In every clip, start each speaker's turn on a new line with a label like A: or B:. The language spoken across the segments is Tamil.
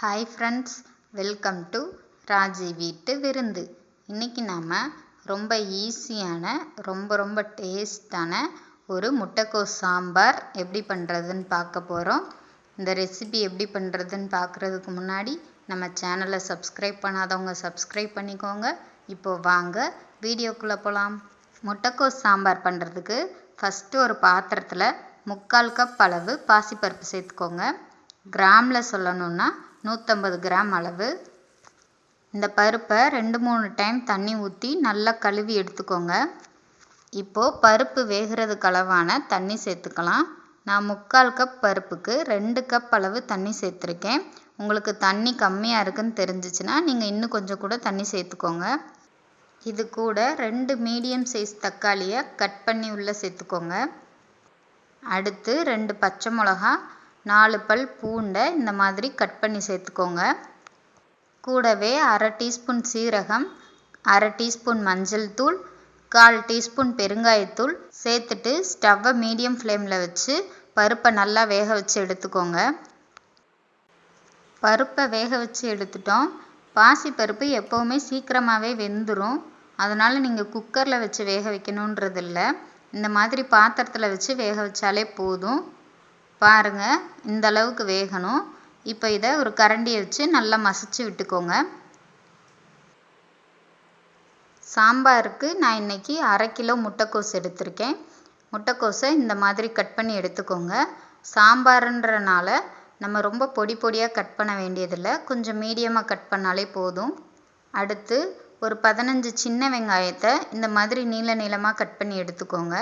A: Hi friends, welcome to Raji வீட்டு விருந்து. இன்றைக்கி நாம் ரொம்ப ஈஸியான ரொம்ப டேஸ்டான ஒரு முட்டைக்கோஸ் சாம்பார் எப்படி பண்ணுறதுன்னு பார்க்க போகிறோம். இந்த ரெசிபி எப்படி பண்ணுறதுன்னு பார்க்குறதுக்கு முன்னாடி நம்ம சேனலை சப்ஸ்கிரைப் பண்ணாதவங்க சப்ஸ்கிரைப் பண்ணிக்கோங்க. இப்போது வாங்க வீடியோக்குள்ளே போகலாம். முட்டைக்கோஸ் சாம்பார் பண்ணுறதுக்கு ஃபஸ்ட்டு ஒரு பாத்திரத்தில் 3/4 கப் அளவு பாசிப்பருப்பு சேர்த்துக்கோங்க. கிராமில் சொல்லணுன்னா 150 கிராம் அளவு. இந்த பருப்பை 2-3 டைம் தண்ணி ஊற்றி நல்லா கழுவி எடுத்துக்கோங்க. இப்போது பருப்பு வேகிறதுக்கு அளவான தண்ணி சேர்த்துக்கலாம். நான் 3/4 கப் பருப்புக்கு 2 கப் அளவு தண்ணி சேர்த்துருக்கேன். உங்களுக்கு தண்ணி கம்மியாக இருக்குன்னு தெரிஞ்சிச்சுன்னா நீங்கள் இன்னும் கொஞ்சம் கூட தண்ணி சேர்த்துக்கோங்க. இது கூட 2 மீடியம் சைஸ் தக்காளியை கட் பண்ணி உள்ளே சேர்த்துக்கோங்க. அடுத்து 2 பச்சை மிளகா, 4 பல் பூண்டை இந்த மாதிரி கட் பண்ணி சேர்த்துக்கோங்க. கூடவே 1/2 டீஸ்பூன் சீரகம், 1/2 டீஸ்பூன் மஞ்சள் தூள், 1/4 டீஸ்பூன் பெருங்காயத்தூள் சேர்த்துட்டு ஸ்டவ்வை மீடியம் ஃப்ளேமில் வச்சு பருப்பை நல்லா வேக வச்சு எடுத்துக்கோங்க. பருப்பை வேக வச்சு எடுத்துட்டோம். பாசி பருப்பு எப்போவுமே சீக்கிரமாகவே வெந்துடும். அதனால் நீங்கள் குக்கரில் வச்சு வேக வைக்கணுன்றது இல்லை. இந்த மாதிரி பாத்திரத்தில் வச்சு வேக வச்சாலே போதும். பாருங்கள், இந்த அளவுக்கு வேகணும். இப்போ இதை ஒரு கரண்டியை வச்சு நல்லா மசிச்சு விட்டுக்கோங்க. சாம்பாருக்கு நான் இன்றைக்கி 1/2 கிலோ முட்டைக்கோஸ் எடுத்திருக்கேன். முட்டைக்கோஸை இந்த மாதிரி கட் பண்ணி எடுத்துக்கோங்க. சாம்பாருன்றனால நம்ம ரொம்ப பொடியாக கட் பண்ண வேண்டியதில்லை, கொஞ்சம் மீடியமாக கட் பண்ணாலே போதும். அடுத்து ஒரு 15 சின்ன வெங்காயத்தை இந்த மாதிரி நீளமாக கட் பண்ணி எடுத்துக்கோங்க.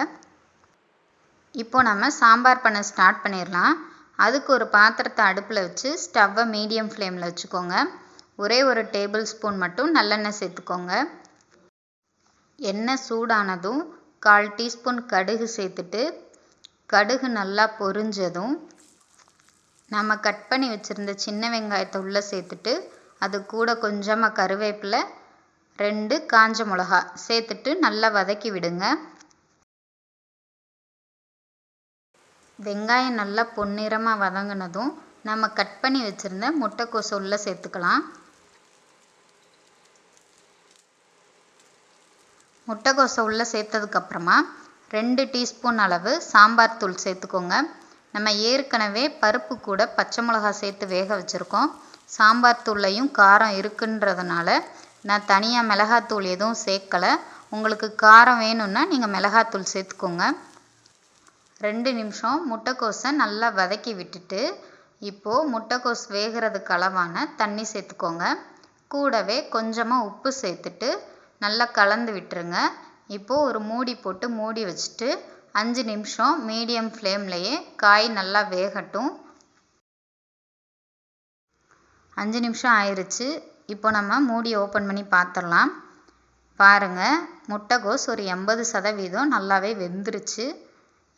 A: இப்போ நம்ம சாம்பார் பண்ண ஸ்டார்ட் பண்ணிடலாம். அதுக்கு ஒரு பாத்திரத்தை அடுப்பில் வச்சு ஸ்டவ்வை மீடியம் ஃப்ளேமில் வச்சுக்கோங்க. ஒரே ஒரு டேபிள் ஸ்பூன் மட்டும் நல்லெண்ணெய் சேர்த்துக்கோங்க. எண்ணெய் சூடானதும் 1/4 டீஸ்பூன் கடுகு சேர்த்துட்டு கடுகு நல்லா பொரிஞ்சதும் நம்ம கட் பண்ணி வச்சுருந்த சின்ன வெங்காயத்தை உள்ளே சேர்த்துட்டு அது கூட கொஞ்சமாக கருவேப்பிலை, 2 காஞ்ச மிளகா சேர்த்துட்டு நல்லா வதக்கி விடுங்க. வெங்காயம் நல்லா பொன்னிறமாக வதங்கினதும் நம்ம கட் பண்ணி வச்சுருந்த முட்டைக்கோஸை உள்ளே சேர்த்துக்கலாம். முட்டைக்கோஸை உள்ளே சேர்த்ததுக்கப்புறமா 2 டீஸ்பூன் அளவு சாம்பார் தூள் சேர்த்துக்கோங்க. நம்ம ஏற்கனவே பருப்பு கூட பச்சை மிளகா சேர்த்து வேக வச்சுருக்கோம். சாம்பார் தூள்லையும் காரம் இருக்குன்றதுனால நான் தனியாக மிளகாத்தூள் எதுவும் சேர்க்கலை. உங்களுக்கு காரம் வேணும்னா நீங்கள் மிளகாத்தூள் சேர்த்துக்கோங்க. 2 நிமிஷம் முட்டைக்கோஸை நல்லா வதக்கி விட்டுட்டு இப்போது முட்டைக்கோஸ் வேகிறதுக்கு அளவான தண்ணி சேர்த்துக்கோங்க. கூடவே கொஞ்சமாக உப்பு சேர்த்துட்டு நல்லா கலந்து விட்டுருங்க. இப்போது ஒரு மூடி போட்டு மூடி வச்சுட்டு 5 நிமிஷம் மீடியம் ஃப்ளேம்லேயே காய் நல்லா வேகட்டும். 5 நிமிஷம் ஆயிடுச்சு. இப்போ நம்ம மூடி ஓப்பன் பண்ணி பார்த்துடலாம். பாருங்கள், முட்டைக்கோஸ் ஒரு 80% நல்லாவே வெந்துருச்சு.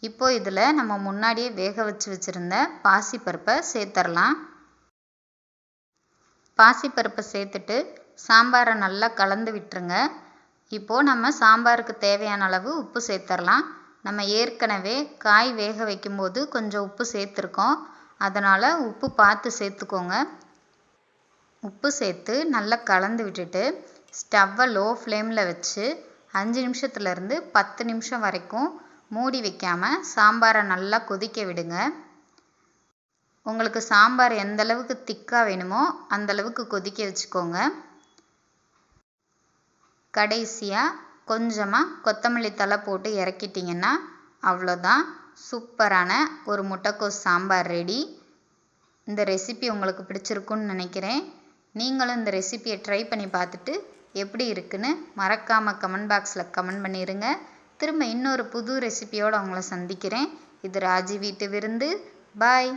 A: இப்போது இதில் நம்ம முன்னாடியே வேக வச்சு வச்சுருந்த பாசிப்பருப்பை சேர்த்துடலாம். பாசிப்பருப்பை சேர்த்துட்டு சாம்பாரை நல்லா கலந்து விட்டுருங்க. இப்போது நம்ம சாம்பாருக்கு தேவையான அளவு உப்பு சேர்த்துடலாம். நம்ம ஏற்கனவே காய் வேக வைக்கும்போது கொஞ்சம் உப்பு சேர்த்துருக்கோம். அதனால் உப்பு பார்த்து சேர்த்துக்கோங்க. உப்பு சேர்த்து நல்லா கலந்து விட்டுட்டு ஸ்டவ்வை லோ ஃப்ளேமில் வச்சு 5 நிமிஷத்துலேருந்து 10 நிமிஷம் வரைக்கும் மூடி வைக்காமல் சாம்பாரை நல்லா கொதிக்க விடுங்க. உங்களுக்கு சாம்பார் எந்த அளவுக்கு திக்காக வேணுமோ அந்தளவுக்கு கொதிக்க வச்சுக்கோங்க. கடைசியாக கொஞ்சமாக கொத்தமல்லி தழை போட்டு இறக்கிட்டிங்கன்னா அவ்வளோதான், சூப்பரான ஒரு முட்டைக்கோஸ் சாம்பார் ரெடி. இந்த ரெசிபி உங்களுக்கு பிடிச்சிருக்குன்னு நினைக்கிறேன். நீங்களும் இந்த ரெசிபியை ட்ரை பண்ணி பார்த்துட்டு எப்படி இருக்குன்னு மறக்காமல் கமெண்ட் பாக்ஸில் கமெண்ட் பண்ணிடுங்க. திரும்ப இன்னொரு புது ரெசிபியோடு உங்களை சந்திக்கிறேன். இது ராஜி வீட்டு விருந்து. பாய்.